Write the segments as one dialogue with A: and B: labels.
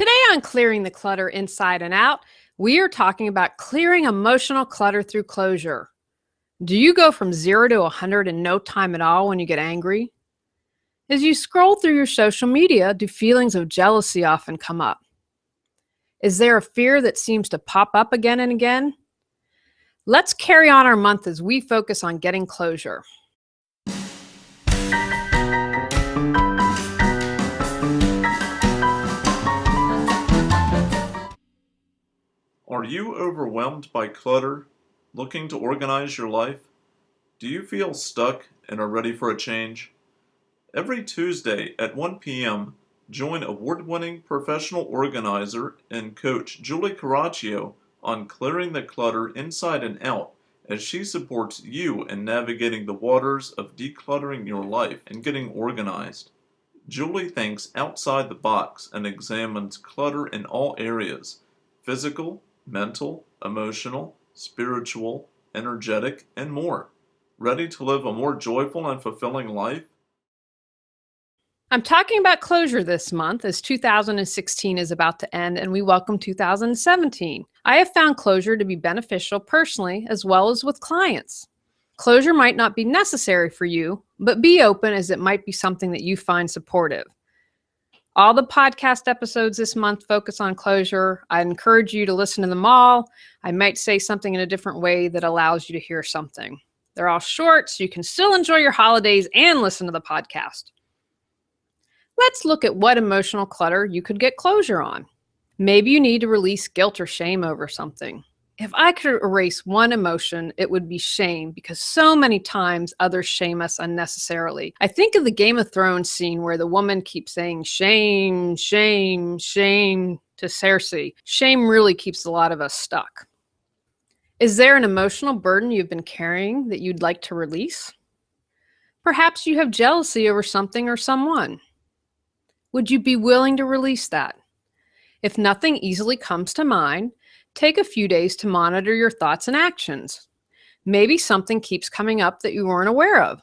A: Today on Clearing the Clutter Inside and Out, we are talking about clearing emotional clutter through closure. Do you go from 0 to 100 in no time at all when you get angry? As you scroll through your social media, do feelings of jealousy often come up? Is there a fear that seems to pop up again and again? Let's carry on our month as we focus on getting closure.
B: Are you overwhelmed by clutter, looking to organize your life? Do you feel stuck and are ready for a change? Every Tuesday at 1 p.m., join award-winning professional organizer and coach Julie Coraccio on Clearing the Clutter Inside and Out as she supports you in navigating the waters of decluttering your life and getting organized. Julie thinks outside the box and examines clutter in all areas: physical, mental, emotional, spiritual, energetic, and more. Ready to live a more joyful and fulfilling life?
A: I'm talking about closure this month as 2016 is about to end and we welcome 2017. I have found closure to be beneficial personally as well as with clients. Closure might not be necessary for you, but be open as it might be something that you find supportive. All the podcast episodes this month focus on closure. I encourage you to listen to them all. I might say something in a different way that allows you to hear something. They're all short, so you can still enjoy your holidays and listen to the podcast. Let's look at what emotional clutter you could get closure on. Maybe you need to release guilt or shame over something. If I could erase one emotion, it would be shame, because so many times others shame us unnecessarily. I think of the Game of Thrones scene where the woman keeps saying shame, shame, shame to Cersei. Shame really keeps a lot of us stuck. Is there an emotional burden you've been carrying that you'd like to release? Perhaps you have jealousy over something or someone. Would you be willing to release that? If nothing easily comes to mind, take a few days to monitor your thoughts and actions. Maybe something keeps coming up that you weren't aware of.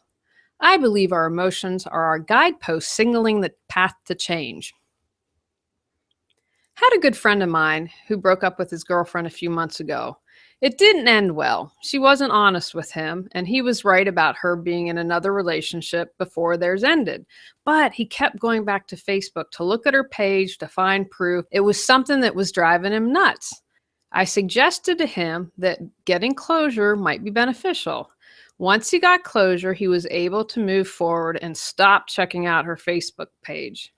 A: I believe our emotions are our guideposts signaling the path to change. Had a good friend of mine who broke up with his girlfriend a few months ago. It didn't end well. She wasn't honest with him, and he was right about her being in another relationship before theirs ended. But he kept going back to Facebook to look at her page to find proof. It was something that was driving him nuts. I suggested to him that getting closure might be beneficial. Once he got closure, he was able to move forward and stop checking out her Facebook page.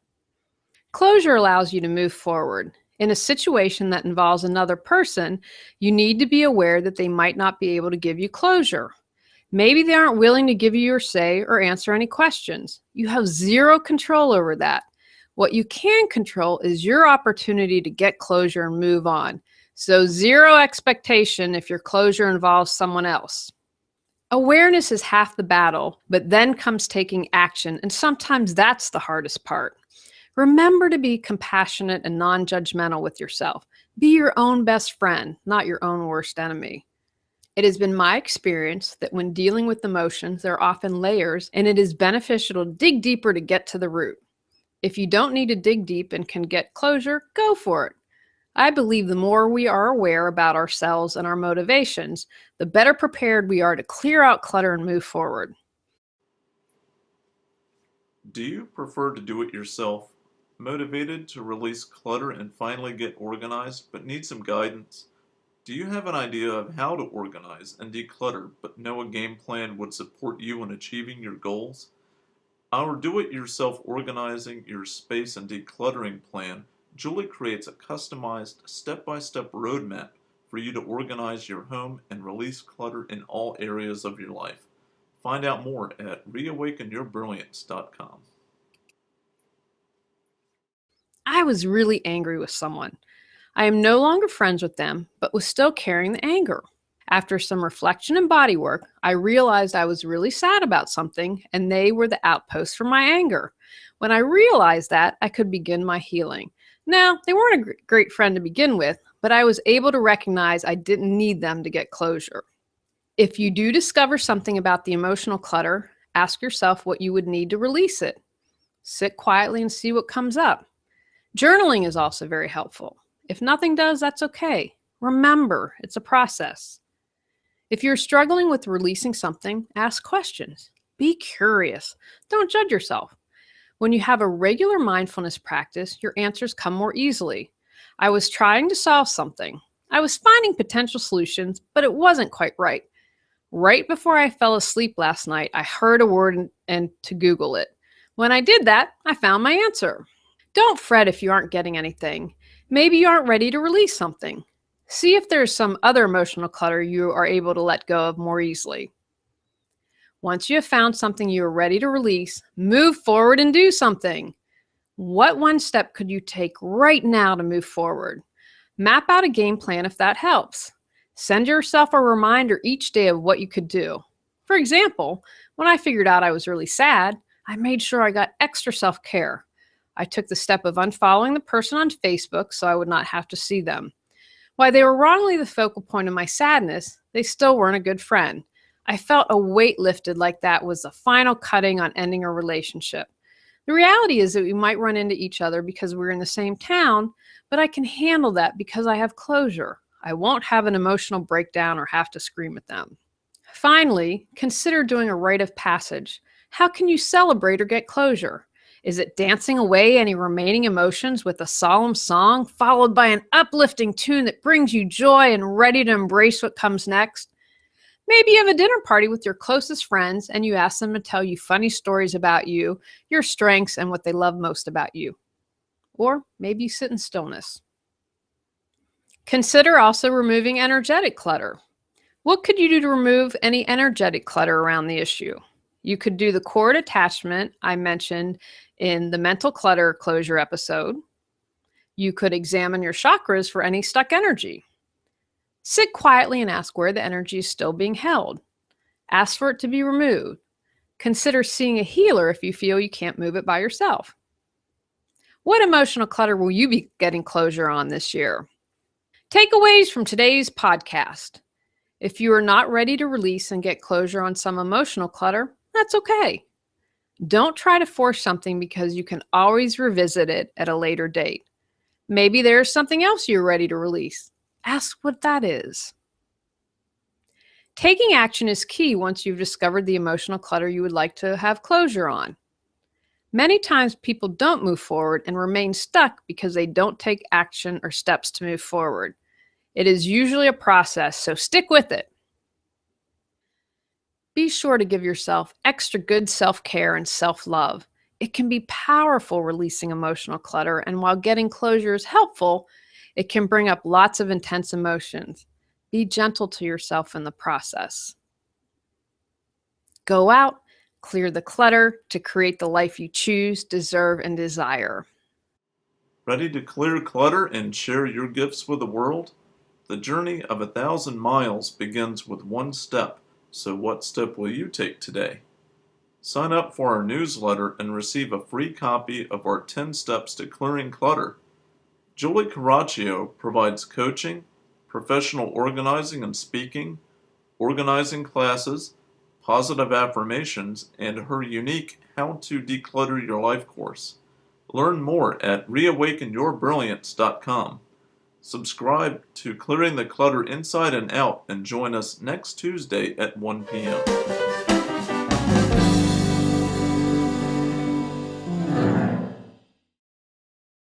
A: Closure allows you to move forward. In a situation that involves another person, you need to be aware that they might not be able to give you closure. Maybe they aren't willing to give you your say or answer any questions. You have zero control over that. What you can control is your opportunity to get closure and move on. So zero expectation if your closure involves someone else. Awareness is half the battle, but then comes taking action, and sometimes that's the hardest part. Remember to be compassionate and non-judgmental with yourself. Be your own best friend, not your own worst enemy. It has been my experience that when dealing with emotions, there are often layers, and it is beneficial to dig deeper to get to the root. If you don't need to dig deep and can get closure, go for it. I believe the more we are aware about ourselves and our motivations, the better prepared we are to clear out clutter and move forward.
B: Do you prefer to do it yourself, motivated to release clutter and finally get organized, but need some guidance? Do you have an idea of how to organize and declutter, but know a game plan would support you in achieving your goals? Our do-it-yourself organizing your space and decluttering plan, Julie creates a customized step-by-step roadmap for you to organize your home and release clutter in all areas of your life. Find out more at reawakenyourbrilliance.com.
A: I was really angry with someone. I am no longer friends with them, but was still carrying the anger. After some reflection and body work, I realized I was really sad about something, and they were the outpost for my anger. When I realized that, I could begin my healing. Now, they weren't a great friend to begin with, but I was able to recognize I didn't need them to get closure. If you do discover something about the emotional clutter, ask yourself what you would need to release it. Sit quietly and see what comes up. Journaling is also very helpful. If nothing does, that's okay. Remember, it's a process. If you're struggling with releasing something, ask questions. Be curious. Don't judge yourself. When you have a regular mindfulness practice, your answers come more easily. I was trying to solve something. I was finding potential solutions, but it wasn't quite right. Right before I fell asleep last night, I heard a word and to Google it. When I did that, I found my answer. Don't fret if you aren't getting anything. Maybe you aren't ready to release something. See if there's some other emotional clutter you are able to let go of more easily. Once you have found something you are ready to release, move forward and do something. What one step could you take right now to move forward? Map out a game plan if that helps. Send yourself a reminder each day of what you could do. For example, when I figured out I was really sad, I made sure I got extra self-care. I took the step of unfollowing the person on Facebook so I would not have to see them. While they were wrongly the focal point of my sadness, they still weren't a good friend. I felt a weight lifted like that was the final cutting on ending a relationship. The reality is that we might run into each other because we're in the same town, but I can handle that because I have closure. I won't have an emotional breakdown or have to scream at them. Finally, consider doing a rite of passage. How can you celebrate or get closure? Is it dancing away any remaining emotions with a solemn song, followed by an uplifting tune that brings you joy and ready to embrace what comes next? Maybe you have a dinner party with your closest friends and you ask them to tell you funny stories about you, your strengths, and what they love most about you. Or maybe you sit in stillness. Consider also removing energetic clutter. What could you do to remove any energetic clutter around the issue? You could do the cord attachment I mentioned in the mental clutter closure episode. You could examine your chakras for any stuck energy. Sit quietly and ask where the energy is still being held. Ask for it to be removed. Consider seeing a healer if you feel you can't move it by yourself. What emotional clutter will you be getting closure on this year? Takeaways from today's podcast. If you are not ready to release and get closure on some emotional clutter, that's okay. Don't try to force something because you can always revisit it at a later date. Maybe there's something else you're ready to release. Ask what that is. Taking action is key once you've discovered the emotional clutter you would like to have closure on. Many times people don't move forward and remain stuck because they don't take action or steps to move forward. It is usually a process, so stick with it. Be sure to give yourself extra good self-care and self-love. It can be powerful releasing emotional clutter, and while getting closure is helpful, it can bring up lots of intense emotions. Be gentle to yourself in the process. Go out, clear the clutter to create the life you choose, deserve, and desire.
B: Ready to clear clutter and share your gifts with the world? The journey of 1,000 miles begins with one step, so what step will you take today? Sign up for our newsletter and receive a free copy of our 10 Steps to Clearing Clutter. Julie Coraccio provides coaching, professional organizing and speaking, organizing classes, positive affirmations, and her unique How to Declutter Your Life course. Learn more at reawakenyourbrilliance.com. Subscribe to Clearing the Clutter Inside and Out and join us next Tuesday at 1 p.m.